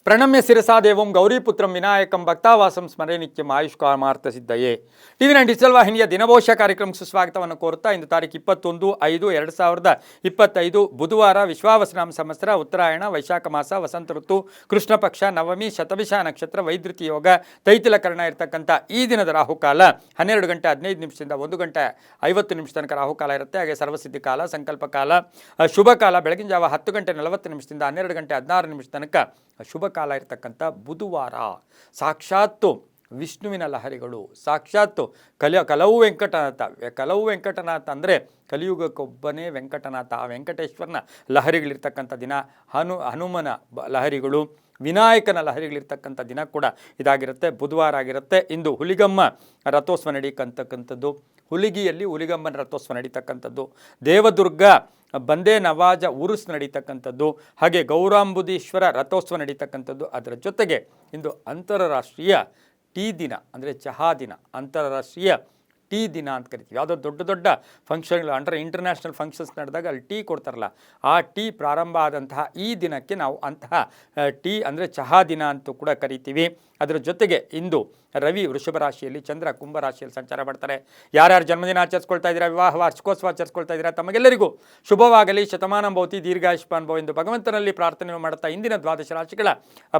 ಪ್ರಣಮ್ಯ ಶಿರಸಾ ದೇವಂ ಗೌರಿಪುತ್ರಂ ವಿನಾಯಕಂ ಭಕ್ತಾವಾಸಂ ಸ್ಮರೇ ನಿತ್ಯಂ ಆಯುಷ್ಕಾಮಾರ್ಥ ಸಿದ್ಧಯೇ. ಟಿವಿ9 ಡಿಜಿಟಲ್ ವಾಹಿನಿಯ ದಿನಭೋಷ ಕಾರ್ಯಕ್ರಮಕ್ಕೆ ಸುಸ್ವಾಗತವನ್ನು ಕೋರುತ್ತಾ ಇಂದು ತಾರೀಕು 21/5/2025 ಬುಧವಾರ ವಿಶ್ವಾವಸನಾಮ ಸಂವತ್ಸರ ಉತ್ತರಾಯಣ ವೈಶಾಖ ಮಾಸ ವಸಂತ ಋತು ಕೃಷ್ಣ ಪಕ್ಷ ನವಮಿ ಶತಭಿಷ ನಕ್ಷತ್ರ ವೈದ್ಯುತಿ ಯೋಗ ತೈತಿಲಕರಣ ಇರತಕ್ಕಂಥ ಈ ದಿನದ ರಾಹುಕಾಲ 12 ಗಂಟೆ 15 ನಿಮಿಷದಿಂದ 1 ಗಂಟೆ 50 ನಿಮಿಷ ತನಕ ರಾಹುಕಾಲ ಇರುತ್ತೆ. ಹಾಗೆ ಸರ್ವಸಿದ್ಧಿ ಕಾಲ ಸಂಕಲ್ಪ ಕಾಲ ಶುಭ ಕಾಲ ಬೆಳಗಿನ ಜಾವ 10 ಗಂಟೆ 40 ನಿಮಿಷದಿಂದ 12 ಗಂಟೆ 16 ನಿಮಿಷ ತನಕ ಶುಭ ಕಾಲ ಇರತಕ್ಕಂಥ ಬುಧವಾರ. ಸಾಕ್ಷಾತ್ತು ವಿಷ್ಣುವಿನ ಲಹರಿಗಳು, ಸಾಕ್ಷಾತ್ತು ಕಲವು ವೆಂಕಟನಾಥ ಅಂದರೆ ಕಲಿಯುಗಕ್ಕೊಬ್ಬನೇ ವೆಂಕಟನಾಥ, ಆ ವೆಂಕಟೇಶ್ವರನ ಲಹರಿಗಳಿರ್ತಕ್ಕಂಥ ದಿನ. ಹನುಮನ ಲಹರಿಗಳು, ವಿನಾಯಕನ ಲಹರಿಗಳಿರ್ತಕ್ಕಂಥ ದಿನ ಕೂಡ ಇದಾಗಿರುತ್ತೆ, ಬುಧವಾರ ಆಗಿರುತ್ತೆ. ಇಂದು ಹುಲಿಗಮ್ಮ ರಥೋತ್ಸವ ನಡೀತಕ್ಕಂಥದ್ದು, ಹುಲಿಗಿಯಲ್ಲಿ ಹುಲಿಗಮ್ಮನ ರಥೋತ್ಸವ ನಡೀತಕ್ಕಂಥದ್ದು, ದೇವದುರ್ಗ ಬಂದೇ ನವಾಜ ಉರುಸ್ ನಡೀತಕ್ಕಂಥದ್ದು, ಹಾಗೆ ಗೌರಾಂಬುದೀಶ್ವರ ರಥೋತ್ಸವ ನಡೀತಕ್ಕಂಥದ್ದು. ಅದರ ಜೊತೆಗೆ ಇಂದು ಅಂತಾರಾಷ್ಟ್ರೀಯ ಟೀ ದಿನ, ಅಂದರೆ ಚಹಾ ದಿನ, ಅಂತಾರಾಷ್ಟ್ರೀಯ ಟೀ ದಿನ ಅಂತ ಕರಿತೀವಿ. ಯಾವುದೋ ದೊಡ್ಡ ದೊಡ್ಡ ಫಂಕ್ಷನ್ಗಳು ಅಂದರೆ ಇಂಟರ್ನ್ಯಾಷನಲ್ ಫಂಕ್ಷನ್ಸ್ ನಡೆದಾಗ ಅಲ್ಲಿ ಟೀ ಕೊಡ್ತಾರಲ್ಲ, ಆ ಟೀ ಪ್ರಾರಂಭ ಆದಂತಹ ಈ ದಿನಕ್ಕೆ ನಾವು ಅಂತಹ ಟೀ ಅಂದರೆ ಚಹಾ ದಿನ ಅಂತೂ ಕೂಡ ಕರಿತೀವಿ. ಅದರ ಜೊತೆಗೆ ಇಂದು ರವಿ ವೃಷಭ ರಾಶಿಯಲ್ಲಿ, ಚಂದ್ರ ಕುಂಭ ರಾಶಿಯಲ್ಲಿ ಸಂಚಾರ ಮಾಡ್ತಾರೆ. ಯಾರ್ಯಾರು ಜನ್ಮದಿನ ಆಚರಿಸ್ಕೊಳ್ತಾ ಇದ್ದೀರಾ, ವಿವಾಹ ವಾರ್ಷಿಕೋತ್ಸವ ಆಚರಿಸ್ಕೊಳ್ತಾ ಇದ್ದೀರಾ, ತಮಗೆಲ್ಲರಿಗೂ ಶುಭವಾಗಲಿ, ಶತಮಾನ ಭವತಿ, ದೀರ್ಘಾಯುಷ್ಮಾನ್ ಭವ ಎಂದು ಭಗವಂತನಲ್ಲಿ ಪ್ರಾರ್ಥನೆ ಮಾಡುತ್ತಾ ಇಂದಿನ ದ್ವಾದಶ ರಾಶಿಗಳ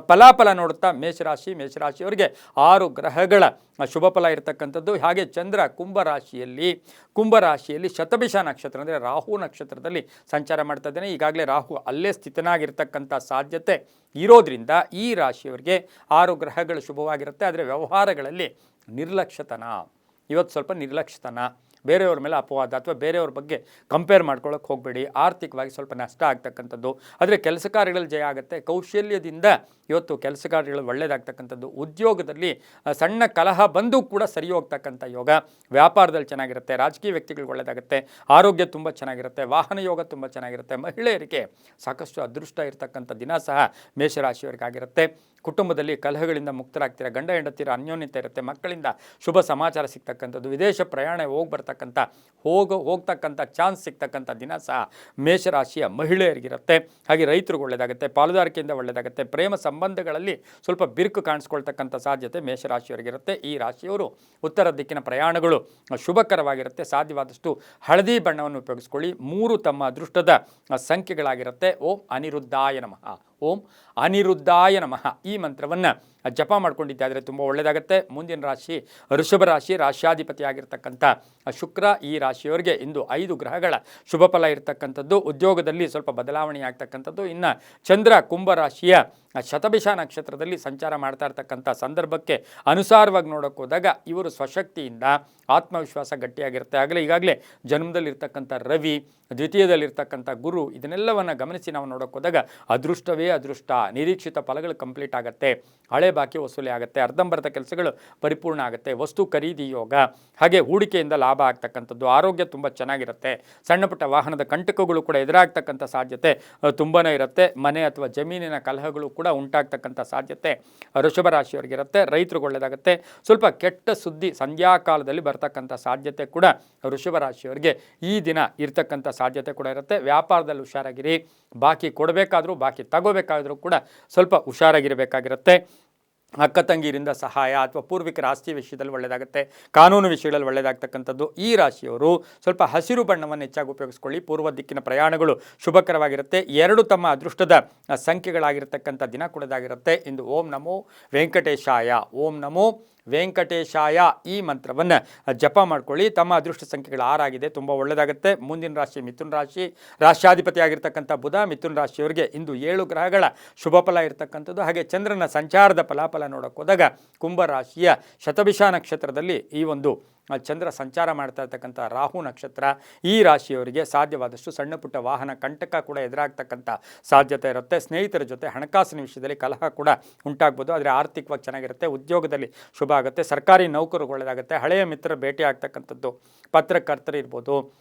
ಫಲಾಫಲ ನೋಡುತ್ತಾ ಮೇಷರಾಶಿಯವರಿಗೆ 6 ಗ್ರಹಗಳ ಶುಭ ಫಲ ಇರತಕ್ಕಂಥದ್ದು. ಹಾಗೆ ಚಂದ್ರ ಕುಂಭರಾಶಿಯಲ್ಲಿ ಶತಭಿಷ ನಕ್ಷತ್ರ ಅಂದರೆ ರಾಹು ನಕ್ಷತ್ರದಲ್ಲಿ ಸಂಚಾರ ಮಾಡ್ತಾ ಇದ್ದೇನೆ. ಈಗಾಗಲೇ ರಾಹು ಅಲ್ಲೇ ಸ್ಥಿತನಾಗಿರ್ತಕ್ಕಂಥ ಸಾಧ್ಯತೆ ಇರೋದ್ರಿಂದ ಈ ರಾಶಿಯವರಿಗೆ 6 ಗ್ರಹಗಳು ಶುಭವಾಗಿರುತ್ತೆ. ಆದರೆ ವ್ಯವಹಾರಗಳಲ್ಲಿ ನಿರ್ಲಕ್ಷ್ಯತನ, ಇವತ್ತು ಸ್ವಲ್ಪ ನಿರ್ಲಕ್ಷ್ಯತನ, ಬೇರೆಯವ್ರ ಮೇಲೆ ಅಪವಾದ ಅಥವಾ ಬೇರೆಯವ್ರ ಬಗ್ಗೆ ಕಂಪೇರ್ ಮಾಡ್ಕೊಳ್ಳೋಕೆ ಹೋಗಬೇಡಿ. ಆರ್ಥಿಕವಾಗಿ ಸ್ವಲ್ಪ ನಷ್ಟ ಆಗ್ತಕ್ಕಂಥದ್ದು, ಆದರೆ ಕೆಲಸ ಕಾರ್ಯಗಳಲ್ಲಿ ಜಯ ಆಗುತ್ತೆ. ಕೌಶಲ್ಯದಿಂದ ಇವತ್ತು ಕೆಲಸ ಕಾರ್ಯಗಳು ಒಳ್ಳೆಯದಾಗ್ತಕ್ಕಂಥದ್ದು. ಉದ್ಯೋಗದಲ್ಲಿ ಸಣ್ಣ ಕಲಹ ಬಂದು ಕೂಡ ಸರಿ ಹೋಗ್ತಕ್ಕಂಥ ಯೋಗ. ವ್ಯಾಪಾರದಲ್ಲಿ ಚೆನ್ನಾಗಿರುತ್ತೆ. ರಾಜಕೀಯ ವ್ಯಕ್ತಿಗಳಿಗೆ ಒಳ್ಳೆಯದಾಗುತ್ತೆ. ಆರೋಗ್ಯ ತುಂಬ ಚೆನ್ನಾಗಿರುತ್ತೆ. ವಾಹನ ಯೋಗ ತುಂಬ ಚೆನ್ನಾಗಿರುತ್ತೆ. ಮಹಿಳೆಯರಿಗೆ ಸಾಕಷ್ಟು ಅದೃಷ್ಟ ಇರತಕ್ಕಂಥ ದಿನ ಸಹ ಮೇಷರಾಶಿಯವರಿಗಾಗಿರುತ್ತೆ. ಕುಟುಂಬದಲ್ಲಿ ಕಲಹಗಳಿಂದ ಮುಕ್ತರಾಗ್ತೀರ. ಗಂಡ ಹೆಂಡತಿರ ಅನ್ಯೋನ್ಯತೆ ಇರುತ್ತೆ. ಮಕ್ಕಳಿಂದ ಶುಭ ಸಮಾಚಾರ ಸಿಗ್ತಕ್ಕಂಥದ್ದು. ವಿದೇಶ ಪ್ರಯಾಣ ಹೋಗ್ತಕ್ಕಂಥ ಚಾನ್ಸ್ ಸಿಗ್ತಕ್ಕಂಥ ದಿನ ಸಹ ಮೇಷರಾಶಿಯ ಮಹಿಳೆಯರಿಗಿರುತ್ತೆ. ಹಾಗೆ ರೈತರಿಗೆ ಒಳ್ಳೆಯದಾಗುತ್ತೆ. ಪಾಲುದಾರಿಕೆಯಿಂದ ಒಳ್ಳೆಯದಾಗುತ್ತೆ. ಪ್ರೇಮ ಸಂಬಂಧಗಳಲ್ಲಿ ಸ್ವಲ್ಪ ಬಿರುಕು ಕಾಣಿಸ್ಕೊಳ್ತಕ್ಕಂಥ ಸಾಧ್ಯತೆ ಮೇಷರಾಶಿಯವರಿಗಿರುತ್ತೆ. ಈ ರಾಶಿಯವರು ಉತ್ತರ ದಿಕ್ಕಿನ ಪ್ರಯಾಣಗಳು ಶುಭಕರವಾಗಿರುತ್ತೆ. ಸಾಧ್ಯವಾದಷ್ಟು ಹಳದಿ ಬಣ್ಣವನ್ನು ಉಪಯೋಗಿಸ್ಕೊಳ್ಳಿ. 3 ತಮ್ಮ ಅದೃಷ್ಟದ ಸಂಖ್ಯೆಗಳಾಗಿರುತ್ತೆ. ಓಂ ಅನಿರುದ್ಧಾಯ ನಮಃ ಈ ಮಂತ್ರವನ್ನು ಜಪ ಮಾಡ್ಕೊಂಡಿದ್ದಾದರೆ ತುಂಬ ಒಳ್ಳೆಯದಾಗುತ್ತೆ. ಮುಂದಿನ ರಾಶಿ ವೃಷಭ ರಾಶಿ. ರಾಶ್ಯಾಧಿಪತಿ ಆಗಿರ್ತಕ್ಕಂಥ ಶುಕ್ರ ಈ ರಾಶಿಯವರಿಗೆ ಇಂದು 5 ಗ್ರಹಗಳ ಶುಭ ಫಲ ಇರತಕ್ಕಂಥದ್ದು. ಉದ್ಯೋಗದಲ್ಲಿ ಸ್ವಲ್ಪ ಬದಲಾವಣೆ ಆಗ್ತಕ್ಕಂಥದ್ದು. ಇನ್ನು ಚಂದ್ರ ಕುಂಭ ರಾಶಿಯ ಶತಭಿಷ ನಕ್ಷತ್ರದಲ್ಲಿ ಸಂಚಾರ ಮಾಡ್ತಾ ಇರ್ತಕ್ಕಂಥ ಸಂದರ್ಭಕ್ಕೆ ಅನುಸಾರವಾಗಿ ನೋಡೋಕೆ ಹೋದಾಗ ಇವರು ಸ್ವಶಕ್ತಿಯಿಂದ ಆತ್ಮವಿಶ್ವಾಸ ಗಟ್ಟಿಯಾಗಿರುತ್ತೆ. ಈಗಾಗಲೇ ಜನ್ಮದಲ್ಲಿರ್ತಕ್ಕಂಥ ರವಿ, ದ್ವಿತೀಯದಲ್ಲಿರ್ತಕ್ಕಂಥ ಗುರು, ಇದನ್ನೆಲ್ಲವನ್ನು ಗಮನಿಸಿ ನಾವು ನೋಡೋಕೆ ಹೋದಾಗ ಅದೃಷ್ಟವೇ ಅದೃಷ್ಟ. ನಿರೀಕ್ಷಿತ ಫಲಗಳು ಕಂಪ್ಲೀಟ್ ಆಗುತ್ತೆ. ಹಳೆ ಬಾಕಿ ವಸೂಲಿ ಆಗುತ್ತೆ. ಅರ್ಧಂಬರ್ಧ ಕೆಲಸಗಳು ಪರಿಪೂರ್ಣ ಆಗುತ್ತೆ. ವಸ್ತು ಖರೀದಿ ಯೋಗ, ಹಾಗೆ ಹೂಡಿಕೆಯಿಂದ ಲಾಭ ಆಗ್ತಕ್ಕಂಥದ್ದು. ಆರೋಗ್ಯ ತುಂಬ ಚೆನ್ನಾಗಿರುತ್ತೆ. ಸಣ್ಣ ಪುಟ್ಟ ವಾಹನದ ಕಂಟಕಗಳು ಕೂಡ ಎದುರಾಗ್ತಕ್ಕಂಥ ಸಾಧ್ಯತೆ ತುಂಬಾ ಇರುತ್ತೆ. ಮನೆ ಅಥವಾ ಜಮೀನಿನ ಕಲಹಗಳು ಕೂಡ ಉಂಟಾಗ್ತಕ್ಕಂಥ ಸಾಧ್ಯತೆ ವೃಷಭ ರಾಶಿಯವರಿಗಿರುತ್ತೆ. ರೈತರಿಗೆ ಒಳ್ಳೆಯದಾಗುತ್ತೆ. ಸ್ವಲ್ಪ ಕೆಟ್ಟ ಸುದ್ದಿ ಸಂಧ್ಯಾಕಾಲದಲ್ಲಿ ಬರ್ತಕ್ಕಂಥ ಸಾಧ್ಯತೆ ಕೂಡ ವೃಷಭ ರಾಶಿಯವರಿಗೆ ಈ ದಿನ ಇರ್ತಕ್ಕಂಥ ಸಾಧ್ಯತೆ ಕೂಡ ಇರುತ್ತೆ. ವ್ಯಾಪಾರದಲ್ಲಿ ಹುಷಾರಾಗಿರಿ. ಬಾಕಿ ಕೊಡಬೇಕಾದ್ರೂ ಬಾಕಿ ತಗೋಬೇಕಾದ್ರೂ ಕೂಡ ಸ್ವಲ್ಪ ಹುಷಾರಾಗಿರಬೇಕಾಗಿರುತ್ತೆ. ಅಕ್ಕ ತಂಗಿಯರಿಂದ ಸಹಾಯ ಅಥವಾ ಪೂರ್ವಿಕರ ಆಸ್ತಿ ವಿಷಯದಲ್ಲಿ ಒಳ್ಳೆಯದಾಗುತ್ತೆ. ಕಾನೂನು ವಿಷಯಗಳಲ್ಲಿ ಒಳ್ಳೆಯದಾಗ್ತಕ್ಕಂಥದ್ದು. ಈ ರಾಶಿಯವರು ಸ್ವಲ್ಪ ಹಸಿರು ಬಣ್ಣವನ್ನು ಹೆಚ್ಚಾಗಿ ಉಪಯೋಗಿಸ್ಕೊಳ್ಳಿ. ಪೂರ್ವ ದಿಕ್ಕಿನ ಪ್ರಯಾಣಗಳು ಶುಭಕರವಾಗಿರುತ್ತೆ. 2 ತಮ್ಮ ಅದೃಷ್ಟದ ಸಂಖ್ಯೆಗಳಾಗಿರ್ತಕ್ಕಂಥ ದಿನ ಕೂಡದಾಗಿರುತ್ತೆ. ಇಂದು ಓಂ ನಮೋ ವೆಂಕಟೇಶಾಯ ಈ ಮಂತ್ರವನ್ನು ಜಪ ಮಾಡ್ಕೊಳ್ಳಿ. ತಮ್ಮ ಅದೃಷ್ಟ ಸಂಖ್ಯೆಗಳು 6 ಆಗಿದೆ. ತುಂಬ ಒಳ್ಳೆಯದಾಗುತ್ತೆ. ಮುಂದಿನ ರಾಶಿ ಮಿಥುನ ರಾಶಿ. ರಾಶ್ಯಾಧಿಪತಿ ಆಗಿರ್ತಕ್ಕಂಥ ಬುಧ ಮಿಥುನ ರಾಶಿಯವರಿಗೆ ಇಂದು 7 ಗ್ರಹಗಳ ಶುಭ ಫಲ ಇರತಕ್ಕಂಥದ್ದು. ಹಾಗೆ ಚಂದ್ರನ ಸಂಚಾರದ ಫಲಾಫಲ ನೋಡೋಕೆ ಹೋದಾಗ ಕುಂಭರಾಶಿಯ ಶತಭಿಷ ನಕ್ಷತ್ರದಲ್ಲಿ ಈ ಒಂದು ಚಂದ್ರ ಸಂಚಾರ ಮಾಡ್ತಾ ಇರ್ತಕ್ಕಂಥ ರಾಹು ನಕ್ಷತ್ರ ಈ ರಾಶಿಯವರಿಗೆ ಸಾಧ್ಯವಾದಷ್ಟು ಸಣ್ಣ ಪುಟ್ಟ ವಾಹನ ಕಂಟಕ ಕೂಡ ಎದುರಾಗ್ತಕ್ಕಂಥ ಸಾಧ್ಯತೆ ಇರುತ್ತೆ. ಸ್ನೇಹಿತರ ಜೊತೆ ಹಣಕಾಸಿನ ವಿಷಯದಲ್ಲಿ ಕಲಹ ಕೂಡ ಉಂಟಾಗ್ಬೋದು. ಆದರೆ ಆರ್ಥಿಕವಾಗಿ ಚೆನ್ನಾಗಿರುತ್ತೆ. ಉದ್ಯೋಗದಲ್ಲಿ ಶುಭ ಆಗುತ್ತೆ. ಸರ್ಕಾರಿ ನೌಕರರು ಒಳ್ಳೆಯದಾಗುತ್ತೆ. ಹಳೆಯ ಮಿತ್ರರ ಭೇಟಿ ಆಗ್ತಕ್ಕಂಥದ್ದು. ಪತ್ರಕರ್ತರು ಇರ್ಬೋದು,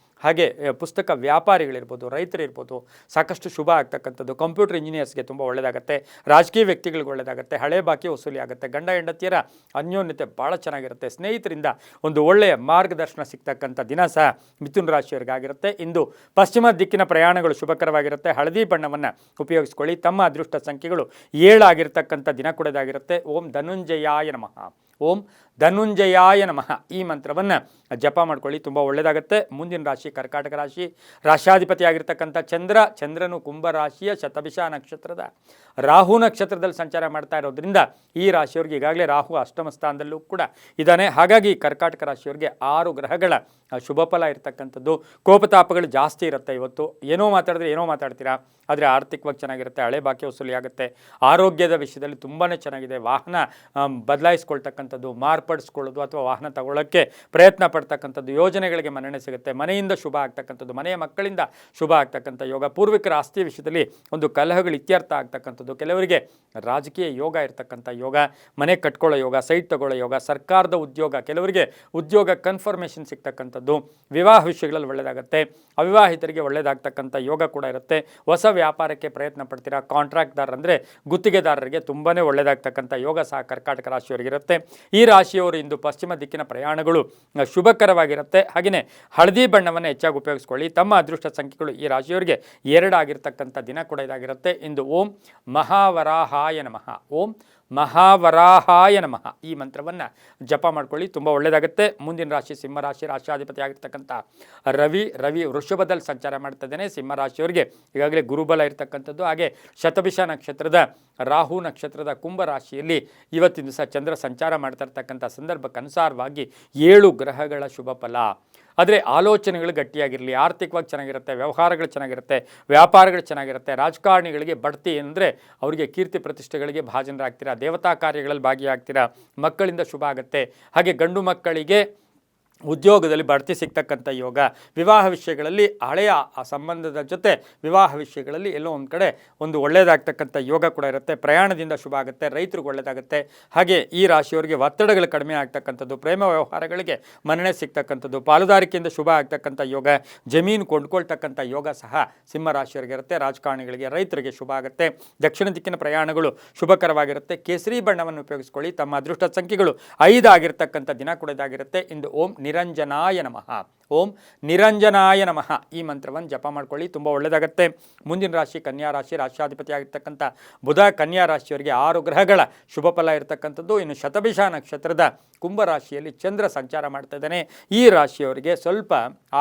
ಹಾಗೆ ಪುಸ್ತಕ ವ್ಯಾಪಾರಿಗಳಿರ್ಬೋದು, ರೈತರಿರ್ಬೋದು, ಸಾಕಷ್ಟು ಶುಭ ಆಗ್ತಕ್ಕಂಥದ್ದು. ಕಂಪ್ಯೂಟರ್ ಇಂಜಿನಿಯರ್ಸ್ಗೆ ತುಂಬ ಒಳ್ಳೆಯದಾಗುತ್ತೆ. ರಾಜಕೀಯ ವ್ಯಕ್ತಿಗಳಿಗೆ ಒಳ್ಳೆಯದಾಗುತ್ತೆ. ಹಳೆ ಬಾಕಿ ವಸೂಲಿ ಆಗುತ್ತೆ. ಗಂಡ ಹೆಂಡತಿಯರ ಅನ್ಯೋನ್ಯತೆ ಭಾಳ ಚೆನ್ನಾಗಿರುತ್ತೆ. ಸ್ನೇಹಿತರಿಂದ ಒಂದು ಒಳ್ಳೆಯ ಮಾರ್ಗದರ್ಶನ ಸಿಗ್ತಕ್ಕಂಥ ದಿನ ಸಹ ಮಿಥುನ ರಾಶಿಯವರಿಗಾಗಿರುತ್ತೆ. ಇಂದು ಪಶ್ಚಿಮ ದಿಕ್ಕಿನ ಪ್ರಯಾಣಗಳು ಶುಭಕರವಾಗಿರುತ್ತೆ. ಹಳದಿ ಬಣ್ಣವನ್ನು ಉಪಯೋಗಿಸ್ಕೊಳ್ಳಿ. ತಮ್ಮ ಅದೃಷ್ಟ ಸಂಖ್ಯೆಗಳು 7 ಆಗಿರ್ತಕ್ಕಂಥ ದಿನ ಕೂಡ ಇದಾಗಿರುತ್ತೆ. ಓಂ ಧನುಂಜಯಾಯ ನಮಃ. ಓಂ ಧನುಂಜಯಾಯ ನಮಃ ಈ ಮಂತ್ರವನ್ನು ಜಪ ಮಾಡ್ಕೊಳ್ಳಿ, ತುಂಬ ಒಳ್ಳೆಯದಾಗುತ್ತೆ. ಮುಂದಿನ ರಾಶಿ ಕರ್ಕಾಟಕ ರಾಶಿ. ರಾಶ್ಯಾಧಿಪತಿ ಆಗಿರ್ತಕ್ಕಂಥ ಚಂದ್ರನು ಕುಂಭ ರಾಶಿಯ ಶತಭಿಷ ನಕ್ಷತ್ರದ ರಾಹು ನಕ್ಷತ್ರದಲ್ಲಿ ಸಂಚಾರ ಮಾಡ್ತಾ ಇರೋದ್ರಿಂದ ಈ ರಾಶಿಯವರಿಗೆ ಈಗಾಗಲೇ ರಾಹು ಅಷ್ಟಮ ಸ್ಥಾನದಲ್ಲೂ ಕೂಡ ಇದ್ದಾನೆ. ಹಾಗಾಗಿ ಕರ್ಕಾಟಕ ರಾಶಿಯವರಿಗೆ 6 ಗ್ರಹಗಳ ಶುಭ ಫಲ ಇರತಕ್ಕಂಥದ್ದು. ಕೋಪತಾಪಗಳು ಜಾಸ್ತಿ ಇರುತ್ತೆ. ಇವತ್ತು ಏನೋ ಮಾತಾಡಿದ್ರೆ ಏನೋ ಮಾತಾಡ್ತೀರಾ, ಆದರೆ ಆರ್ಥಿಕವಾಗಿ ಚೆನ್ನಾಗಿರುತ್ತೆ. ಹಳೆ ಬಾಕಿ ವಸೂಲಿ ಆಗುತ್ತೆ. ಆರೋಗ್ಯದ ವಿಷಯದಲ್ಲಿ ತುಂಬಾ ಚೆನ್ನಾಗಿದೆ. ವಾಹನ ಬದಲಾಯಿಸ್ಕೊಳ್ತಕ್ಕಂಥದ್ದು, ಮಾರ್ಪಡಿಸ್ಕೊಳ್ಳೋದು ಅಥವಾ ವಾಹನ ತಗೊಳ್ಳೋಕ್ಕೆ ಪ್ರಯತ್ನ ಪಡ್ತಕ್ಕಂಥದ್ದು, ಯೋಜನೆಗಳಿಗೆ ಮನ್ನಣೆ ಸಿಗುತ್ತೆ. ಮನೆಯಿಂದ ಶುಭ ಆಗ್ತಕ್ಕಂಥದ್ದು, ಮನೆಯ ಮಕ್ಕಳಿಂದ ಶುಭ ಆಗ್ತಕ್ಕಂಥ ಯೋಗ. ಪೂರ್ವಿಕರ ಆಸ್ತಿ ವಿಷಯದಲ್ಲಿ ಒಂದು ಕಲಹಗಳು ಇತ್ಯರ್ಥ ಆಗ್ತಕ್ಕಂಥದ್ದು. ಕೆಲವರಿಗೆ ರಾಜಕೀಯ ಯೋಗ ಇರ್ತಕ್ಕಂಥ ಯೋಗ, ಮನೆ ಕಟ್ಕೊಳ್ಳೋ ಯೋಗ, ಸೈಟ್ ತಗೊಳ್ಳೋ ಯೋಗ, ಸರ್ಕಾರದ ಉದ್ಯೋಗ, ಕೆಲವರಿಗೆ ಉದ್ಯೋಗ ಕನ್ಫರ್ಮೇಷನ್ ಸಿಗ್ತಕ್ಕಂಥದ್ದು. ವಿವಾಹ ವಿಷಯಗಳಲ್ಲಿ ಒಳ್ಳೆಯದಾಗುತ್ತೆ. ಅವಿವಾಹಿತರಿಗೆ ಒಳ್ಳೆಯದಾಗ್ತಕ್ಕಂಥ ಯೋಗ ಕೂಡ ಇರುತ್ತೆ. ಹೊಸ ವ್ಯಾಪಾರಕ್ಕೆ ಪ್ರಯತ್ನ ಪಡ್ತೀರಾ. ಕಾಂಟ್ರಾಕ್ಟ್ದಾರ ಅಂದರೆ ಗುತ್ತಿಗೆದಾರರಿಗೆ ತುಂಬಾ ಒಳ್ಳೆಯದಾಗ್ತಕ್ಕಂಥ ಯೋಗ ಸಹ ಕರ್ಕಾಟಕ ರಾಶಿಯವರಿಗಿರುತ್ತೆ. ಈ ರಾಶಿಯವರು ಇಂದು ಪಶ್ಚಿಮ ದಿಕ್ಕಿನ ಪ್ರಯಾಣಗಳು ಶುಭಕರವಾಗಿರುತ್ತೆ. ಹಾಗೆಯೇ ಹಳದಿ ಬಣ್ಣವನ್ನು ಹೆಚ್ಚಾಗಿ ಉಪಯೋಗಿಸ್ಕೊಳ್ಳಿ. ತಮ್ಮ ಅದೃಷ್ಟ ಸಂಖ್ಯೆಗಳು ಈ ರಾಶಿಯವರಿಗೆ 2 ಆಗಿರ್ತಕ್ಕಂಥ ದಿನ ಕೂಡ ಇದಾಗಿರುತ್ತೆ. ಇಂದು ಓಂ ಮಹಾವರಾಹಾಯ ನಮಃ. ಓಂ ಮಹಾವರಾಹಾಯ ನಮಃ ಈ ಮಂತ್ರವನ್ನು ಜಪ ಮಾಡ್ಕೊಳ್ಳಿ, ತುಂಬ ಒಳ್ಳೆಯದಾಗುತ್ತೆ. ಮುಂದಿನ ರಾಶಿ ಸಿಂಹರಾಶಿ. ರಾಶಿಯಾಧಿಪತಿ ಆಗಿರ್ತಕ್ಕಂಥ ರವಿ ವೃಷಭದಲ್ಲಿ ಸಂಚಾರ ಮಾಡ್ತಾ ಇದ್ದಾನೆ. ಸಿಂಹರಾಶಿಯವರಿಗೆ ಈಗಾಗಲೇ ಗುರುಬಲ ಇರತಕ್ಕಂಥದ್ದು. ಹಾಗೆ ಶತಭಿಷ ನಕ್ಷತ್ರದ ರಾಹು ನಕ್ಷತ್ರದ ಕುಂಭ ರಾಶಿಯಲ್ಲಿ ಇವತ್ತಿನ ದಿವಸ ಚಂದ್ರ ಸಂಚಾರ ಮಾಡ್ತಾ ಇರ್ತಕ್ಕಂಥ ಸಂದರ್ಭಕ್ಕನುಸಾರವಾಗಿ 7 ಗ್ರಹಗಳ ಶುಭ ಫಲ. ಆದರೆ ಆಲೋಚನೆಗಳು ಗಟ್ಟಿಯಾಗಿರಲಿ, ಆರ್ಥಿಕವಾಗಿ ಚೆನ್ನಾಗಿರುತ್ತೆ, ವ್ಯವಹಾರಗಳು ಚೆನ್ನಾಗಿರುತ್ತೆ, ವ್ಯಾಪಾರಗಳು ಚೆನ್ನಾಗಿರುತ್ತೆ. ರಾಜಕಾರಣಿಗಳಿಗೆ ಬಡ್ತಿ ಅಂದರೆ ಅವರಿಗೆ ಕೀರ್ತಿ ಪ್ರತಿಷ್ಠೆಗಳಿಗೆ ಭಾಜನರಾಗ್ತೀರಾ. ದೇವತಾ ಕಾರ್ಯಗಳಲ್ಲಿ ಭಾಗಿಯಾಗ್ತೀರಾ. ಮಕ್ಕಳಿಂದ ಶುಭ ಆಗುತ್ತೆ. ಹಾಗೆ ಗಂಡು ಮಕ್ಕಳಿಗೆ ಉದ್ಯೋಗದಲ್ಲಿ ಬಡ್ತಿ ಸಿಗ್ತಕ್ಕಂಥ ಯೋಗ. ವಿವಾಹ ವಿಷಯಗಳಲ್ಲಿ ಹಳೆಯ ಸಂಬಂಧದ ಜೊತೆ ವಿವಾಹ ವಿಷಯಗಳಲ್ಲಿ ಎಲ್ಲೋ ಒಂದು ಕಡೆ ಒಂದು ಒಳ್ಳೆಯದಾಗ್ತಕ್ಕಂಥ ಯೋಗ ಕೂಡ ಇರುತ್ತೆ. ಪ್ರಯಾಣದಿಂದ ಶುಭ ಆಗುತ್ತೆ. ರೈತರಿಗೆ ಒಳ್ಳೆಯದಾಗುತ್ತೆ. ಹಾಗೆ ಈ ರಾಶಿಯವರಿಗೆ ಒತ್ತಡಗಳು ಕಡಿಮೆ ಆಗ್ತಕ್ಕಂಥದ್ದು, ಪ್ರೇಮ ವ್ಯವಹಾರಗಳಿಗೆ ಮನ್ನಣೆ ಸಿಗ್ತಕ್ಕಂಥದ್ದು, ಪಾಲುದಾರಿಕೆಯಿಂದ ಶುಭ ಆಗ್ತಕ್ಕಂಥ ಯೋಗ, ಜಮೀನು ಕೊಂಡ್ಕೊಳ್ತಕ್ಕಂಥ ಯೋಗ ಸಹ ಸಿಂಹ ರಾಶಿಯವರಿಗೆ ಇರುತ್ತೆ. ರಾಜಕಾರಣಿಗಳಿಗೆ, ರೈತರಿಗೆ ಶುಭ ಆಗುತ್ತೆ. ದಕ್ಷಿಣ ದಿಕ್ಕಿನ ಪ್ರಯಾಣಗಳು ಶುಭಕರವಾಗಿರುತ್ತೆ. ಕೇಸರಿ ಬಣ್ಣವನ್ನು ಉಪಯೋಗಿಸ್ಕೊಳ್ಳಿ. ತಮ್ಮ ಅದೃಷ್ಟ ಸಂಖ್ಯೆಗಳು 5 ಆಗಿರ್ತಕ್ಕಂಥ ದಿನ ಕೂಡ ಇದಾಗಿರುತ್ತೆ. ಇಂದು ಓಂ ನಿರಂಜನಾಯ ನಮಃ. ಓಂ ನಿರಂಜನಾಯ ನಮಃ ಈ ಮಂತ್ರವನ್ನು ಜಪ ಮಾಡ್ಕೊಳ್ಳಿ, ತುಂಬ ಒಳ್ಳೆಯದಾಗುತ್ತೆ. ಮುಂದಿನ ರಾಶಿ ಕನ್ಯಾ ರಾಶಿ. ರಾಶಿಯಾಧಿಪತಿ ಆಗಿರ್ತಕ್ಕಂಥ ಬುಧ ಕನ್ಯಾ ರಾಶಿಯವರಿಗೆ 6 ಗ್ರಹಗಳ ಶುಭ ಫಲ ಇರತಕ್ಕಂಥದ್ದು. ಇನ್ನು ಶತಭಿಷ ನಕ್ಷತ್ರದ ಕುಂಭ ರಾಶಿಯಲ್ಲಿ ಚಂದ್ರ ಸಂಚಾರ ಮಾಡ್ತಾ ಇದ್ದಾನೆ. ಈ ರಾಶಿಯವರಿಗೆ ಸ್ವಲ್ಪ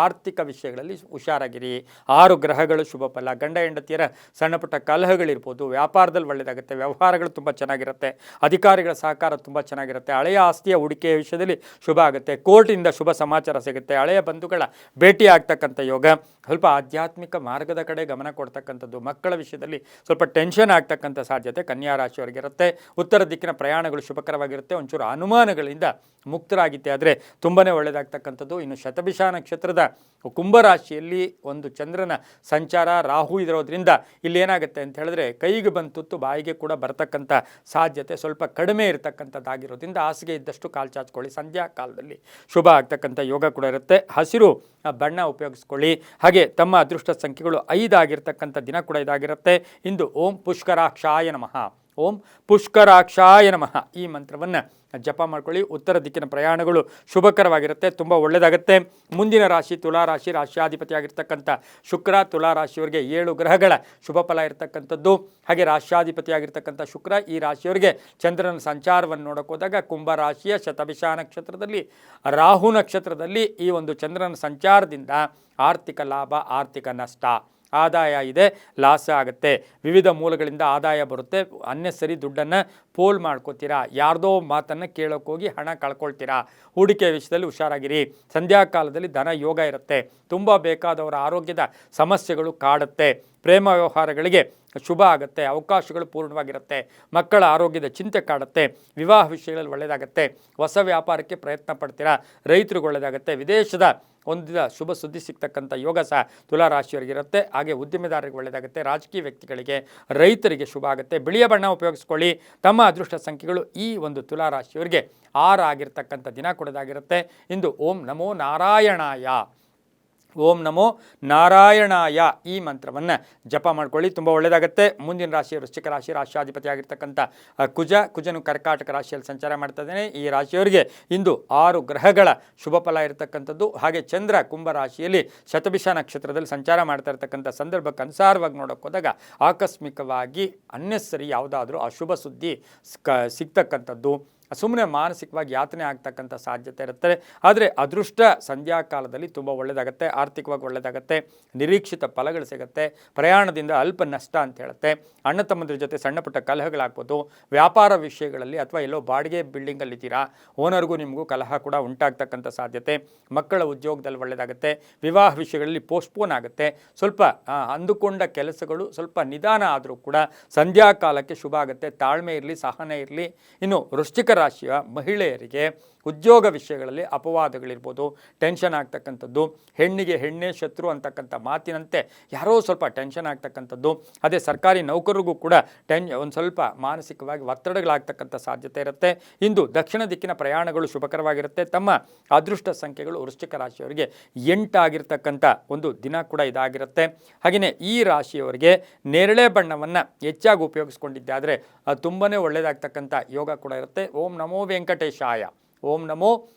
ಆರ್ಥಿಕ ವಿಷಯಗಳಲ್ಲಿ ಹುಷಾರಾಗಿರಿ. 6 ಗ್ರಹಗಳು ಶುಭ ಫಲ. ಗಂಡ ಹೆಂಡತಿಯರ ಸಣ್ಣ ಪುಟ್ಟ ಕಲಹಗಳಿರ್ಬೋದು. ವ್ಯಾಪಾರದಲ್ಲಿ ಒಳ್ಳೆಯದಾಗುತ್ತೆ. ವ್ಯವಹಾರಗಳು ತುಂಬ ಚೆನ್ನಾಗಿರುತ್ತೆ. ಅಧಿಕಾರಿಗಳ ಸಹಕಾರ ತುಂಬ ಚೆನ್ನಾಗಿರುತ್ತೆ. ಹಳೆಯ ಆಸ್ತಿಯ ಹೂಡಿಕೆಯ ವಿಷಯದಲ್ಲಿ ಶುಭ ಆಗುತ್ತೆ. ಕೋರ್ಟಿಂದ ಶುಭ ಸಮಾಚಾರ ಸಿಗುತ್ತೆ. ಹಳೆಯ ಬಂಧುಗಳ ಭೇಟಿ ಆಗ್ತಕ್ಕಂಥ ಯೋಗ. ಸ್ವಲ್ಪ ಆಧ್ಯಾತ್ಮಿಕ ಮಾರ್ಗದ ಕಡೆ ಗಮನ ಕೊಡ್ತಕ್ಕಂಥದ್ದು. ಮಕ್ಕಳ ವಿಷಯದಲ್ಲಿ ಸ್ವಲ್ಪ ಟೆನ್ಷನ್ ಆಗ್ತಕ್ಕಂಥ ಸಾಧ್ಯತೆ ಕನ್ಯಾ ರಾಶಿಯವರಿಗಿರುತ್ತೆ. ಉತ್ತರ ದಿಕ್ಕಿನ ಪ್ರಯಾಣಗಳು ಶುಭಕರವಾಗಿರುತ್ತೆ. ಒಂಚೂರು ಅನುಮಾನಗಳಿಂದ ಮುಕ್ತರಾಗಿತ್ತೆ ಆದರೆ ತುಂಬಾ ಒಳ್ಳೆಯದಾಗ್ತಕ್ಕಂಥದ್ದು. ಇನ್ನು ಶತಭಿಷ ನಕ್ಷತ್ರದ ಕುಂಭರಾಶಿಯಲ್ಲಿ ಒಂದು ಚಂದ್ರನ ಸಂಚಾರ, ರಾಹು ಇರೋದ್ರಿಂದ ಇಲ್ಲಿ ಏನಾಗುತ್ತೆ ಅಂತ ಹೇಳಿದ್ರೆ ಕೈಗೆ ಬಂತುತ್ತು ಬಾಯಿಗೆ ಕೂಡ ಬರ್ತಕ್ಕಂಥ ಸಾಧ್ಯತೆ ಸ್ವಲ್ಪ ಕಡಿಮೆ ಇರತಕ್ಕಂಥದ್ದಾಗಿರೋದ್ರಿಂದ ಹಾಸಿಗೆ ಇದ್ದಷ್ಟು ಕಾಲು ಚಾಚ್ಕೊಳ್ಳಿ. ಸಂಧ್ಯಾ ಕಾಲದಲ್ಲಿ ಶುಭ ಆಗ್ತಕ್ಕಂಥ ಯೋಗ ಕೂಡ ಇರುತ್ತೆ. ಹಸಿರು ಬಣ್ಣ ಉಪಯೋಗಿಸ್ಕೊಳ್ಳಿ. ಹಾಗೆ ತಮ್ಮ ಅದೃಷ್ಟ ಸಂಖ್ಯೆಗಳು 5 ಆಗಿರ್ತಕ್ಕಂಥ ದಿನ ಕೂಡ ಇದಾಗಿರುತ್ತೆ. ಇಂದು ಓಂ ಪುಷ್ಕರಾಕ್ಷಾಯ ನಮಃ. ಓಂ ಪುಷ್ಕರಾಕ್ಷಾಯ ನಮಃ ಈ ಮಂತ್ರವನ್ನು ಜಪ ಮಾಡ್ಕೊಳ್ಳಿ. ಉತ್ತರ ದಿಕ್ಕಿನ ಪ್ರಯಾಣಗಳು ಶುಭಕರವಾಗಿರುತ್ತೆ, ತುಂಬ ಒಳ್ಳೆಯದಾಗುತ್ತೆ. ಮುಂದಿನ ರಾಶಿ ತುಲಾರಾಶಿ. ರಾಶಿಯಾಧಿಪತಿ ಆಗಿರ್ತಕ್ಕಂಥ ಶುಕ್ರ ತುಲಾರಾಶಿಯವರಿಗೆ 7 ಗ್ರಹಗಳ ಶುಭ ಫಲ ಇರತಕ್ಕಂಥದ್ದು. ಹಾಗೆ ರಾಶಿಯಾಧಿಪತಿ ಆಗಿರ್ತಕ್ಕಂಥ ಶುಕ್ರ ಈ ರಾಶಿಯವರಿಗೆ ಚಂದ್ರನ ಸಂಚಾರವನ್ನು ನೋಡೋಕೆ ಹೋದಾಗ ಕುಂಭ ರಾಶಿಯ ಶತಭಿಷ ನಕ್ಷತ್ರದಲ್ಲಿ ರಾಹು ನಕ್ಷತ್ರದಲ್ಲಿ ಈ ಒಂದು ಚಂದ್ರನ ಸಂಚಾರದಿಂದ ಆರ್ಥಿಕ ಲಾಭ, ಆರ್ಥಿಕ ನಷ್ಟ, ಆದಾಯ ಇದೆ, ಲಾಸ ಆಗುತ್ತೆ. ವಿವಿಧ ಮೂಲಗಳಿಂದ ಆದಾಯ ಬರುತ್ತೆ. ಅನ್ನೆಸರಿ ದುಡ್ಡನ್ನು ಪೋಲ್ ಮಾಡ್ಕೋತೀರಾ. ಯಾರ್ದೋ ಮಾತನ್ನು ಕೇಳೋಕ್ಕೋಗಿ ಹಣ ಕಳ್ಕೊಳ್ತೀರಾ. ಹೂಡಿಕೆ ವಿಷಯದಲ್ಲಿ ಹುಷಾರಾಗಿರಿ. ಸಂಧ್ಯಾಕಾಲದಲ್ಲಿ ಧನ ಯೋಗ ಇರುತ್ತೆ. ತುಂಬ ಬೇಕಾದವರ ಆರೋಗ್ಯದ ಸಮಸ್ಯೆಗಳು ಕಾಡುತ್ತೆ. ಪ್ರೇಮ ವ್ಯವಹಾರಗಳಿಗೆ ಶುಭ ಆಗುತ್ತೆ. ಅವಕಾಶಗಳು ಪೂರ್ಣವಾಗಿರುತ್ತೆ. ಮಕ್ಕಳ ಆರೋಗ್ಯದ ಚಿಂತೆ ಕಾಡುತ್ತೆ. ವಿವಾಹ ವಿಷಯಗಳಲ್ಲಿ ಒಳ್ಳೆಯದಾಗುತ್ತೆ. ಹೊಸ ವ್ಯಾಪಾರಕ್ಕೆ ಪ್ರಯತ್ನ ಪಡ್ತೀರಾ. ರೈತರಿಗೆ ಒಳ್ಳೆಯದಾಗುತ್ತೆ. ವಿದೇಶದ ಹೊಂದಿದ ಶುಭ ಸುದ್ದಿ ಸಿಗ್ತಕ್ಕಂಥ ಯೋಗ ಸಹ ತುಲಾರಾಶಿಯವರಿಗಿರುತ್ತೆ. ಹಾಗೆ ಉದ್ಯಮಿದಾರರಿಗೆ ಒಳ್ಳೆಯದಾಗುತ್ತೆ. ರಾಜಕೀಯ ವ್ಯಕ್ತಿಗಳಿಗೆ, ರೈತರಿಗೆ ಶುಭ ಆಗುತ್ತೆ. ಬಿಳಿಯ ಬಣ್ಣ ಉಪಯೋಗಿಸ್ಕೊಳ್ಳಿ. ತಮ್ಮ ಅದೃಷ್ಟ ಸಂಖ್ಯೆಗಳು ಈ ಒಂದು ತುಲಾರಾಶಿಯವರಿಗೆ 6 ಆಗಿರ್ತಕ್ಕಂಥ ದಿನ ಕೊಡೋದಾಗಿರುತ್ತೆ. ಇಂದು ಓಂ ನಮೋ ನಾರಾಯಣಾಯ. ಓಂ ನಮೋ ನಾರಾಯಣಾಯ ಈ ಮಂತ್ರವನ್ನು ಜಪ ಮಾಡ್ಕೊಳ್ಳಿ, ತುಂಬ ಒಳ್ಳೆಯದಾಗುತ್ತೆ. ಮುಂದಿನ ರಾಶಿ ವೃಶ್ಚಿಕ ರಾಶಿ, ರಾಶ್ಯಾಧಿಪತಿ ಆಗಿರ್ತಕ್ಕಂಥ ಕುಜನು ಕರ್ಕಾಟಕ ರಾಶಿಯಲ್ಲಿ ಸಂಚಾರ ಮಾಡ್ತಾ ಇದ್ದಾನೆ. ಈ ರಾಶಿಯವರಿಗೆ ಇಂದು 6 ಗ್ರಹಗಳ ಶುಭ ಫಲ ಇರತಕ್ಕಂಥದ್ದು. ಹಾಗೆ ಚಂದ್ರ ಕುಂಭ ರಾಶಿಯಲ್ಲಿ ಶತಭಿಷ ನಕ್ಷತ್ರದಲ್ಲಿ ಸಂಚಾರ ಮಾಡ್ತಾ ಇರತಕ್ಕಂಥ ಸಂದರ್ಭಕ್ಕೆ ಅನುಸಾರವಾಗಿ ನೋಡೋಕೆ ಹೋದಾಗ ಆಕಸ್ಮಿಕವಾಗಿ ಅನ್ನೆಸರಿ ಯಾವುದಾದ್ರೂ ಅಶುಭ ಸುದ್ದಿ ಸಿಗ್ತಕ್ಕಂಥದ್ದು, ಸುಮ್ಮನೆ ಮಾನಸಿಕವಾಗಿ ಯಾತನೆ ಆಗ್ತಕ್ಕಂಥ ಸಾಧ್ಯತೆ ಇರುತ್ತೆ. ಆದರೆ ಅದೃಷ್ಟ ಸಂಧ್ಯಾಕಾಲದಲ್ಲಿ ತುಂಬ ಒಳ್ಳೆಯದಾಗುತ್ತೆ, ಆರ್ಥಿಕವಾಗಿ ಒಳ್ಳೆಯದಾಗುತ್ತೆ, ನಿರೀಕ್ಷಿತ ಫಲಗಳು ಸಿಗುತ್ತೆ. ಪ್ರಯಾಣದಿಂದ ಅಲ್ಪ ನಷ್ಟ ಅಂತ ಹೇಳುತ್ತೆ. ಅಣ್ಣ ತಮ್ಮಂದ್ರ ಜೊತೆ ಸಣ್ಣ ಪುಟ್ಟ ಕಲಹಗಳಾಗ್ಬೋದು. ವ್ಯಾಪಾರ ವಿಷಯಗಳಲ್ಲಿ ಅಥವಾ ಎಲ್ಲೋ ಬಾಡಿಗೆ ಬಿಲ್ಡಿಂಗಲ್ಲಿದ್ದೀರಾ, ಓನರ್ಗೂ ನಿಮಗೂ ಕಲಹ ಕೂಡ ಉಂಟಾಗ್ತಕ್ಕಂಥ ಸಾಧ್ಯತೆ. ಮಕ್ಕಳ ಉದ್ಯೋಗದಲ್ಲಿ ಒಳ್ಳೆಯದಾಗುತ್ತೆ. ವಿವಾಹ ವಿಷಯಗಳಲ್ಲಿ ಪೋಸ್ಟ್ಪೋನ್ ಆಗುತ್ತೆ. ಸ್ವಲ್ಪ ಅಂದುಕೊಂಡ ಕೆಲಸಗಳು ಸ್ವಲ್ಪ ನಿಧಾನ ಆದರೂ ಕೂಡ ಸಂಧ್ಯಾಕಾಲಕ್ಕೆ ಶುಭ ಆಗುತ್ತೆ. ತಾಳ್ಮೆ ಇರಲಿ, ಸಹನೆ ಇರಲಿ. ಇನ್ನು ವೃಶ್ಚಿಕ ರಾಶಿಯ ಮಹಿಳೆಯರಿಗೆ ಉದ್ಯೋಗ ವಿಷಯಗಳಲ್ಲಿ ಅಪವಾದಗಳಿರ್ಬೋದು, ಟೆನ್ಷನ್ ಆಗ್ತಕ್ಕಂಥದ್ದು, ಹೆಣ್ಣಿಗೆ ಹೆಣ್ಣೇ ಶತ್ರು ಅಂತಕ್ಕಂಥ ಮಾತಿನಂತೆ ಯಾರೋ ಸ್ವಲ್ಪ ಟೆನ್ಷನ್ ಆಗ್ತಕ್ಕಂಥದ್ದು. ಅದೇ ಸರ್ಕಾರಿ ನೌಕರರಿಗೂ ಕೂಡ ಒಂದು ಸ್ವಲ್ಪ ಮಾನಸಿಕವಾಗಿ ಒತ್ತಡಗಳಾಗ್ತಕ್ಕಂಥ ಸಾಧ್ಯತೆ ಇರುತ್ತೆ. ಇಂದು ದಕ್ಷಿಣ ದಿಕ್ಕಿನ ಪ್ರಯಾಣಗಳು ಶುಭಕರವಾಗಿರುತ್ತೆ. ತಮ್ಮ ಅದೃಷ್ಟ ಸಂಖ್ಯೆಗಳು ವೃಶ್ಚಿಕ ರಾಶಿಯವರಿಗೆ 8 ಆಗಿರ್ತಕ್ಕಂಥ ಒಂದು ದಿನ ಕೂಡ ಇದಾಗಿರುತ್ತೆ. ಹಾಗೆಯೇ ಈ ರಾಶಿಯವರಿಗೆ ನೇರಳೆ ಬಣ್ಣವನ್ನು ಹೆಚ್ಚಾಗಿ ಉಪಯೋಗಿಸ್ಕೊಂಡಿದ್ದಾದರೆ ತುಂಬಾ ಒಳ್ಳೆಯದಾಗ್ತಕ್ಕಂಥ ಯೋಗ ಕೂಡ ಇರುತ್ತೆ. ಓಂ ನಮೋ ವೆಂಕಟೇಶಾಯ, ಓಂ ನಮೋ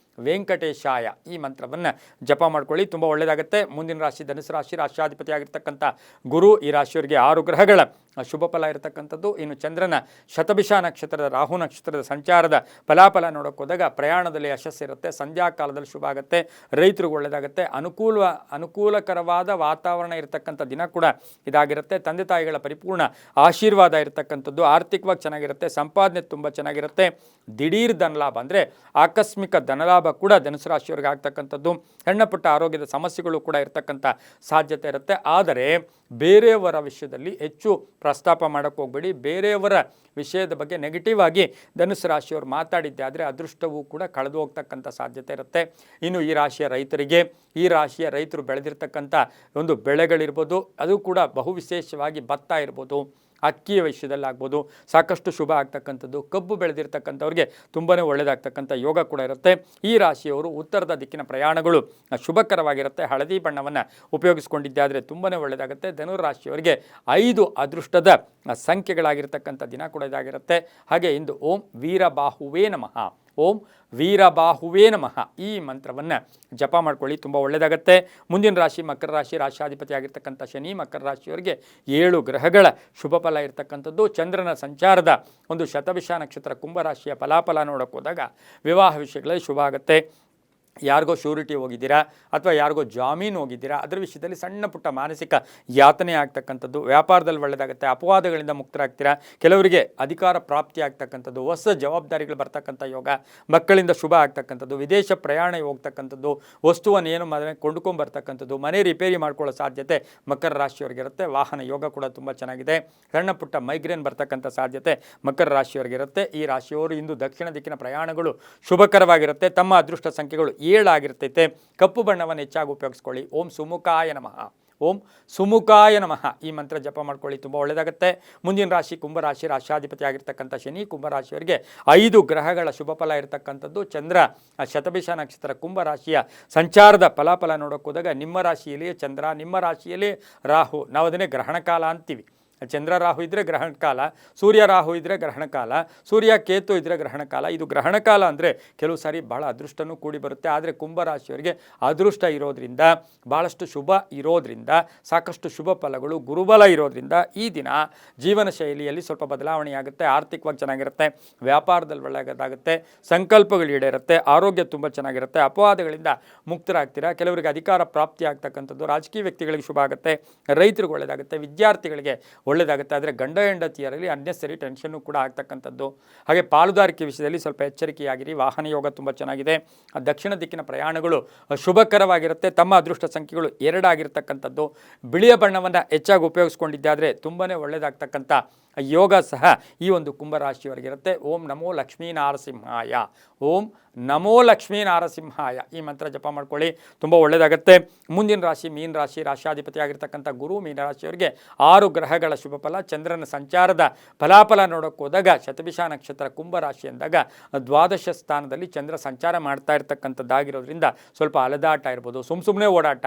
ವೆಂಕಟೇಶಾಯ ಈ ಮಂತ್ರವನ್ನು ಜಪ ಮಾಡ್ಕೊಳ್ಳಿ, ತುಂಬ ಒಳ್ಳೆಯದಾಗುತ್ತೆ. ಮುಂದಿನ ರಾಶಿ ಧನುಸು ರಾಶಿ, ರಾಶ್ಯಾಧಿಪತಿ ಆಗಿರ್ತಕ್ಕಂಥ ಗುರು ಈ ರಾಶಿಯವರಿಗೆ 6 ಗ್ರಹಗಳ ಶುಭ ಫಲ ಇರತಕ್ಕಂಥದ್ದು. ಇನ್ನು ಚಂದ್ರನ ಶತಭಿಷ ನಕ್ಷತ್ರದ ರಾಹು ನಕ್ಷತ್ರದ ಸಂಚಾರದ ಫಲಾಫಲ ನೋಡೋಕೆ ಹೋದಾಗ ಪ್ರಯಾಣದಲ್ಲಿ ಯಶಸ್ಸಿರುತ್ತೆ. ಸಂಧ್ಯಾಕಾಲದಲ್ಲಿ ಶುಭ ಆಗುತ್ತೆ. ರೈತರಿಗೆ ಒಳ್ಳೆಯದಾಗುತ್ತೆ. ಅನುಕೂಲಕರವಾದ ವಾತಾವರಣ ಇರತಕ್ಕಂಥ ದಿನ ಕೂಡ ಇದಾಗಿರುತ್ತೆ. ತಂದೆ ತಾಯಿಗಳ ಪರಿಪೂರ್ಣ ಆಶೀರ್ವಾದ ಇರತಕ್ಕಂಥದ್ದು. ಆರ್ಥಿಕವಾಗಿ ಚೆನ್ನಾಗಿರುತ್ತೆ. ಸಂಪಾದನೆ ತುಂಬ ಚೆನ್ನಾಗಿರುತ್ತೆ. ದಿಢೀರ್ ಧನಲಾಭ ಅಂದರೆ ಆಕಸ್ಮಿಕ ಧನಲಾಭ ಕೂಡ ಧನುಸು ರಾಶಿಯವರಿಗೆ ಆಗ್ತಕ್ಕಂಥದ್ದು. ಸಣ್ಣ ಪುಟ್ಟ ಆರೋಗ್ಯದ ಸಮಸ್ಯೆಗಳು ಕೂಡ ಇರತಕ್ಕಂಥ ಸಾಧ್ಯತೆ ಇರುತ್ತೆ. ಆದರೆ ಬೇರೆಯವರ ವಿಷಯದಲ್ಲಿ ಹೆಚ್ಚು ಪ್ರಸ್ತಾಪ ಮಾಡೋಕ್ಕೆ ಹೋಗಬೇಡಿ. ಬೇರೆಯವರ ವಿಷಯದ ಬಗ್ಗೆ ನೆಗೆಟಿವ್ ಆಗಿ ಧನುಸು ರಾಶಿಯವರು ಮಾತಾಡಿದ್ದೆ ಆದರೆ ಅದೃಷ್ಟವೂ ಕೂಡ ಕಳೆದು ಹೋಗ್ತಕ್ಕಂಥ ಸಾಧ್ಯತೆ ಇರುತ್ತೆ. ಇನ್ನು ಈ ರಾಶಿಯ ರೈತರು ಬೆಳೆದಿರ್ತಕ್ಕಂಥ ಒಂದು ಬೆಳೆಗಳಿರ್ಬೋದು, ಅದು ಕೂಡ ಬಹು ವಿಶೇಷವಾಗಿ ಭತ್ತ ಇರ್ಬೋದು, ಅಕ್ಕಿಯ ವಿಷಯದಲ್ಲಾಗ್ಬೋದು ಸಾಕಷ್ಟು ಶುಭ ಆಗ್ತಕ್ಕಂಥದ್ದು. ಕಬ್ಬು ಬೆಳೆದಿರ್ತಕ್ಕಂಥವ್ರಿಗೆ ತುಂಬಾ ಒಳ್ಳೆಯದಾಗ್ತಕ್ಕಂಥ ಯೋಗ ಕೂಡ ಇರುತ್ತೆ. ಈ ರಾಶಿಯವರು ಉತ್ತರದ ದಿಕ್ಕಿನ ಪ್ರಯಾಣಗಳು ಶುಭಕರವಾಗಿರುತ್ತೆ. ಹಳದಿ ಬಣ್ಣವನ್ನು ಉಪಯೋಗಿಸ್ಕೊಂಡಿದ್ದಾದರೆ ತುಂಬಾ ಒಳ್ಳೆಯದಾಗುತ್ತೆ. ಧನುರ್ ರಾಶಿಯವರಿಗೆ 5 ಅದೃಷ್ಟದ ಸಂಖ್ಯೆಗಳಾಗಿರ್ತಕ್ಕಂಥ ದಿನ ಕೂಡ ಇದಾಗಿರುತ್ತೆ. ಹಾಗೆ ಇಂದು ಓಂ ವೀರಬಾಹುವೇ ನಮಃ, ಓಂ ವೀರಬಾಹುವೇ ನಮಃ ಈ ಮಂತ್ರವನ್ನು ಜಪ ಮಾಡ್ಕೊಳ್ಳಿ, ತುಂಬ ಒಳ್ಳೆಯದಾಗುತ್ತೆ. ಮುಂದಿನ ರಾಶಿ ಮಕರ ರಾಶಿ, ರಾಶಿಯಾಧಿಪತಿ ಆಗಿರ್ತಕ್ಕಂಥ ಶನಿ ಮಕರ ರಾಶಿಯವರಿಗೆ 7 ಗ್ರಹಗಳ ಶುಭ ಫಲ ಇರತಕ್ಕಂಥದ್ದು. ಚಂದ್ರನ ಸಂಚಾರದ ಒಂದು ಶತಭಿಷ ನಕ್ಷತ್ರ ಕುಂಭರಾಶಿಯ ಫಲಾಫಲ ನೋಡೋಕೆ ಹೋದಾಗ ವಿವಾಹ ವಿಷಯಗಳಲ್ಲಿ ಶುಭ ಆಗುತ್ತೆ. ಯಾರಿಗೋ ಶ್ಯೂರಿಟಿ ಹೋಗಿದ್ದೀರಾ ಅಥವಾ ಯಾರಿಗೋ ಜಾಮೀನು ಹೋಗಿದ್ದೀರಾ, ಅದರ ವಿಷಯದಲ್ಲಿ ಸಣ್ಣ ಪುಟ್ಟ ಮಾನಸಿಕ ಯಾತನೆ ಆಗ್ತಕ್ಕಂಥದ್ದು. ವ್ಯಾಪಾರದಲ್ಲಿ ಒಳ್ಳೆಯದಾಗುತ್ತೆ. ಅಪವಾದಗಳಿಂದ ಮುಕ್ತರಾಗ್ತೀರಾ. ಕೆಲವರಿಗೆ ಅಧಿಕಾರ ಪ್ರಾಪ್ತಿ ಆಗ್ತಕ್ಕಂಥದ್ದು, ಹೊಸ ಜವಾಬ್ದಾರಿಗಳು ಬರ್ತಕ್ಕಂಥ ಯೋಗ, ಮಕ್ಕಳಿಂದ ಶುಭ ಆಗ್ತಕ್ಕಂಥದ್ದು, ವಿದೇಶ ಪ್ರಯಾಣ ಹೋಗ್ತಕ್ಕಂಥದ್ದು, ವಸ್ತುವನ್ನು ಏನು ಕೊಂಡ್ಕೊಂಬರ್ತಕ್ಕಂಥದ್ದು, ಮನೆ ರಿಪೇರಿ ಮಾಡ್ಕೊಳ್ಳೋ ಸಾಧ್ಯತೆ ಮಕರ ರಾಶಿಯವರಿಗಿರುತ್ತೆ. ವಾಹನ ಯೋಗ ಕೂಡ ತುಂಬ ಚೆನ್ನಾಗಿದೆ. ಸಣ್ಣ ಪುಟ್ಟ ಮೈಗ್ರೇನ್ ಬರ್ತಕ್ಕಂಥ ಸಾಧ್ಯತೆ ಮಕರ ರಾಶಿಯವರಿಗಿರುತ್ತೆ. ಈ ರಾಶಿಯವರು ಇಂದು ದಕ್ಷಿಣ ದಿಕ್ಕಿನ ಪ್ರಯಾಣಗಳು ಶುಭಕರವಾಗಿರುತ್ತೆ. ತಮ್ಮ ಅದೃಷ್ಟ ಸಂಖ್ಯೆಗಳು 7 ಆಗಿರ್ತೈತೆ. ಕಪ್ಪು ಬಣ್ಣವನ್ನು ಹೆಚ್ಚಾಗಿ ಉಪಯೋಗಿಸ್ಕೊಳ್ಳಿ. ಓಂ ಸುಮುಖಾಯ ನಮಃ, ಓಂ ಸುಮುಖಾಯ ನಮಃ ಈ ಮಂತ್ರ ಜಪ ಮಾಡ್ಕೊಳ್ಳಿ, ತುಂಬ ಒಳ್ಳೆಯದಾಗುತ್ತೆ. ಮುಂದಿನ ರಾಶಿ ಕುಂಭರಾಶಿ, ರಾಶಿಯಾಧಿಪತಿ ಆಗಿರ್ತಕ್ಕಂಥ ಶನಿ ಕುಂಭರಾಶಿಯವರಿಗೆ 5 ಗ್ರಹಗಳ ಶುಭ ಫಲ ಇರತಕ್ಕಂಥದ್ದು. ಚಂದ್ರ ಶತಭಿಷ ನಕ್ಷತ್ರ ಕುಂಭರಾಶಿಯ ಸಂಚಾರದ ಫಲಾಫಲ ನೋಡೋಕೆ ಹೋದಾಗ ನಿಮ್ಮ ರಾಶಿಯಲ್ಲಿ ಚಂದ್ರ, ನಿಮ್ಮ ರಾಶಿಯಲ್ಲಿ ರಾಹು, ನಾವು ಅದನ್ನೇ ಗ್ರಹಣ ಕಾಲ ಅಂತೀವಿ. ಚಂದ್ರ ರಾಹು ಇದ್ದರೆ ಗ್ರಹಣ ಕಾಲ, ಸೂರ್ಯ ರಾಹು ಇದ್ದರೆ ಗ್ರಹಣ ಕಾಲ, ಸೂರ್ಯ ಕೇತು ಇದ್ದರೆ ಗ್ರಹಣ ಕಾಲ. ಇದು ಗ್ರಹಣ ಕಾಲ ಅಂದರೆ ಕೆಲವು ಸಾರಿ ಭಾಳ ಅದೃಷ್ಟನೂ ಕೂಡಿ ಬರುತ್ತೆ. ಆದರೆ ಕುಂಭರಾಶಿಯವರಿಗೆ ಅದೃಷ್ಟ ಇರೋದ್ರಿಂದ, ಭಾಳಷ್ಟು ಶುಭ ಇರೋದ್ರಿಂದ, ಸಾಕಷ್ಟು ಶುಭ ಫಲಗಳು, ಗುರುಬಲ ಇರೋದ್ರಿಂದ ಈ ದಿನ ಜೀವನ ಶೈಲಿಯಲ್ಲಿ ಸ್ವಲ್ಪ ಬದಲಾವಣೆಯಾಗುತ್ತೆ. ಆರ್ಥಿಕವಾಗಿ ಚೆನ್ನಾಗಿರುತ್ತೆ. ವ್ಯಾಪಾರದಲ್ಲಿ ಒಳ್ಳೆಯದಾಗುತ್ತೆ. ಸಂಕಲ್ಪಗಳು ಈಡೇರುತ್ತೆ. ಆರೋಗ್ಯ ತುಂಬ ಚೆನ್ನಾಗಿರುತ್ತೆ. ಅಪವಾದಗಳಿಂದ ಮುಕ್ತರಾಗ್ತೀರಾ. ಕೆಲವರಿಗೆ ಅಧಿಕಾರ ಪ್ರಾಪ್ತಿ ಆಗ್ತಕ್ಕಂಥದ್ದು. ರಾಜಕೀಯ ವ್ಯಕ್ತಿಗಳಿಗೆ ಶುಭ ಆಗುತ್ತೆ. ರೈತರಿಗೆ ಒಳ್ಳೆಯದಾಗುತ್ತೆ. ವಿದ್ಯಾರ್ಥಿಗಳಿಗೆ ಒಳ್ಳೆಯದಾಗುತ್ತೆ. ಆದರೆ ಗಂಡ ಹೆಂಡತಿಯರಲ್ಲಿ ಅನ್ನೆಸರಿ ಟೆನ್ಷನ್ನು ಕೂಡ ಆಗ್ತಕ್ಕಂಥದ್ದು. ಹಾಗೆ ಪಾಲುದಾರಿಕೆ ವಿಷಯದಲ್ಲಿ ಸ್ವಲ್ಪ ಎಚ್ಚರಿಕೆಯಾಗಿರಿ. ವಾಹನ ಯೋಗ ತುಂಬ ಚೆನ್ನಾಗಿದೆ. ದಕ್ಷಿಣ ದಿಕ್ಕಿನ ಪ್ರಯಾಣಗಳು ಶುಭಕರವಾಗಿರುತ್ತೆ. ತಮ್ಮ ಅದೃಷ್ಟ ಸಂಖ್ಯೆಗಳು 2 ಆಗಿರ್ತಕ್ಕಂಥದ್ದು. ಬಿಳಿಯ ಬಣ್ಣವನ್ನು ಹೆಚ್ಚಾಗಿ ಉಪಯೋಗಿಸ್ಕೊಂಡಿದ್ದಾದರೆ ತುಂಬಾ ಒಳ್ಳೆಯದಾಗ್ತಕ್ಕಂಥ ಯೋಗ ಸಹ ಈ ಒಂದು ಕುಂಭರಾಶಿಯವರಿಗಿರುತ್ತೆ. ಓಂ ನಮೋ ಲಕ್ಷ್ಮೀ ನಾರಸಿಂಹಾಯ, ಓಂ ನಮೋ ಲಕ್ಷ್ಮೀ ನಾರಸಿಂಹಾಯ ಈ ಮಂತ್ರ ಜಪ ಮಾಡ್ಕೊಳ್ಳಿ, ತುಂಬ ಒಳ್ಳೆಯದಾಗುತ್ತೆ. ಮುಂದಿನ ರಾಶಿ ಮೀನ ರಾಶಿ, ರಾಶಿಯಾಧಿಪತಿ ಆಗಿರ್ತಕ್ಕಂಥ ಗುರು ಮೀನರಾಶಿಯವರಿಗೆ 6 ಗ್ರಹಗಳ ಶುಭ ಫಲ. ಚಂದ್ರನ ಸಂಚಾರದ ಫಲಾಫಲ ನೋಡೋಕೆ ಹೋದಾಗ ಶತಭಿಷ ನಕ್ಷತ್ರ ಕುಂಭರಾಶಿ ಎಂದಾಗ ದ್ವಾದಶ ಸ್ಥಾನದಲ್ಲಿ ಚಂದ್ರ ಸಂಚಾರ ಮಾಡ್ತಾ ಇರ್ತಕ್ಕಂಥದ್ದಾಗಿರೋದ್ರಿಂದ ಸ್ವಲ್ಪ ಅಲೆದಾಟ ಇರ್ಬೋದು, ಸುಮ್ಮನೆ ಓಡಾಟ,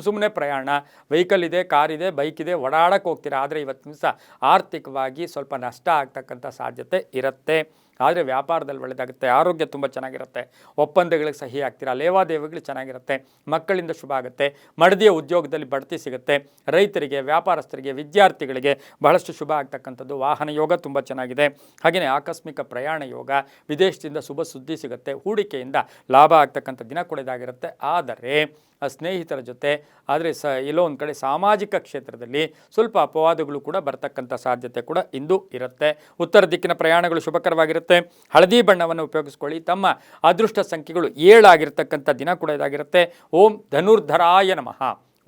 ಸುಮ್ಮನೆ ಪ್ರಯಾಣ, ವೆಹಿಕಲ್ ಇದೆ, ಕಾರ್ ಇದೆ, ಬೈಕ್ ಇದೆ, ಓಡಾಡಕ್ಕೆ ಹೋಗ್ತೀರಾ. ಆದರೆ ಇವತ್ತಿನ ದಿವಸ ಆರ್ಥಿಕವಾಗಿ ಸ್ವಲ್ಪ ನಷ್ಟ ಆಗ್ತಕ್ಕಂಥ ಸಾಧ್ಯತೆ ಇರುತ್ತೆ. ಆದರೆ ವ್ಯಾಪಾರದಲ್ಲಿ ಒಳ್ಳೆಯದಾಗುತ್ತೆ, ಆರೋಗ್ಯ ತುಂಬ ಚೆನ್ನಾಗಿರುತ್ತೆ, ಒಪ್ಪಂದಗಳಿಗೆ ಸಹಿ ಆಗ್ತೀರಾ, ಲೇವಾದೇವಿಗಳು ಚೆನ್ನಾಗಿರುತ್ತೆ, ಮಕ್ಕಳಿಂದ ಶುಭ ಆಗುತ್ತೆ, ಮಡದಿಯ ಉದ್ಯೋಗದಲ್ಲಿ ಬಡ್ತಿ ಸಿಗುತ್ತೆ, ರೈತರಿಗೆ, ವ್ಯಾಪಾರಸ್ಥರಿಗೆ, ವಿದ್ಯಾರ್ಥಿಗಳಿಗೆ ಬಹಳಷ್ಟು ಶುಭ ಆಗ್ತಕ್ಕಂಥದ್ದು. ವಾಹನ ಯೋಗ ತುಂಬ ಚೆನ್ನಾಗಿದೆ. ಹಾಗೆಯೇ ಆಕಸ್ಮಿಕ ಪ್ರಯಾಣ ಯೋಗ, ವಿದೇಶದಿಂದ ಶುಭ ಸುದ್ದಿ ಸಿಗುತ್ತೆ, ಹೂಡಿಕೆಯಿಂದ ಲಾಭ ಆಗ್ತಕ್ಕಂಥ ದಿನ ಕೂಡ ಇದಾಗಿರುತ್ತೆ. ಆದರೆ ಸ್ನೇಹಿತರ ಜೊತೆ ಆದರೆ ಎಲ್ಲೋ ಒಂದು ಕಡೆ ಸಾಮಾಜಿಕ ಕ್ಷೇತ್ರದಲ್ಲಿ ಸ್ವಲ್ಪ ಅಪವಾದಗಳು ಕೂಡ ಬರ್ತಕ್ಕಂಥ ಸಾಧ್ಯತೆ ಕೂಡ ಇಂದು ಇರುತ್ತೆ. ಉತ್ತರ ದಿಕ್ಕಿನ ಪ್ರಯಾಣಗಳು ಶುಭಕರವಾಗಿರುತ್ತೆ. ಹಳದಿ ಬಣ್ಣವನ್ನು ಉಪಯೋಗಿಸ್ಕೊಳ್ಳಿ. ತಮ್ಮ ಅದೃಷ್ಟ ಸಂಖ್ಯೆಗಳು 7 ಆಗಿರ್ತಕ್ಕಂಥ ದಿನ ಕೂಡ ಇದಾಗಿರುತ್ತೆ. ಓಂ ಧನುರ್ಧರಾಯ ನಮಃ,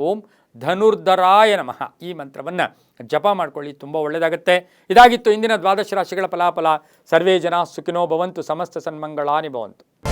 ಓಂ ಧನುರ್ಧರಾಯ ನಮಃ ಈ ಮಂತ್ರವನ್ನು ಜಪ ಮಾಡ್ಕೊಳ್ಳಿ, ತುಂಬ ಒಳ್ಳೆಯದಾಗುತ್ತೆ. ಇದಾಗಿತ್ತು ಇಂದಿನ ದ್ವಾದಶ ರಾಶಿಗಳ ಫಲಾಫಲ. ಸರ್ವೇ ಜನ ಸುಖಿನೋ ಭವಂತು, ಸಮಸ್ತ ಸನ್ಮಂಗಳಾನಿ ಭವಂತು.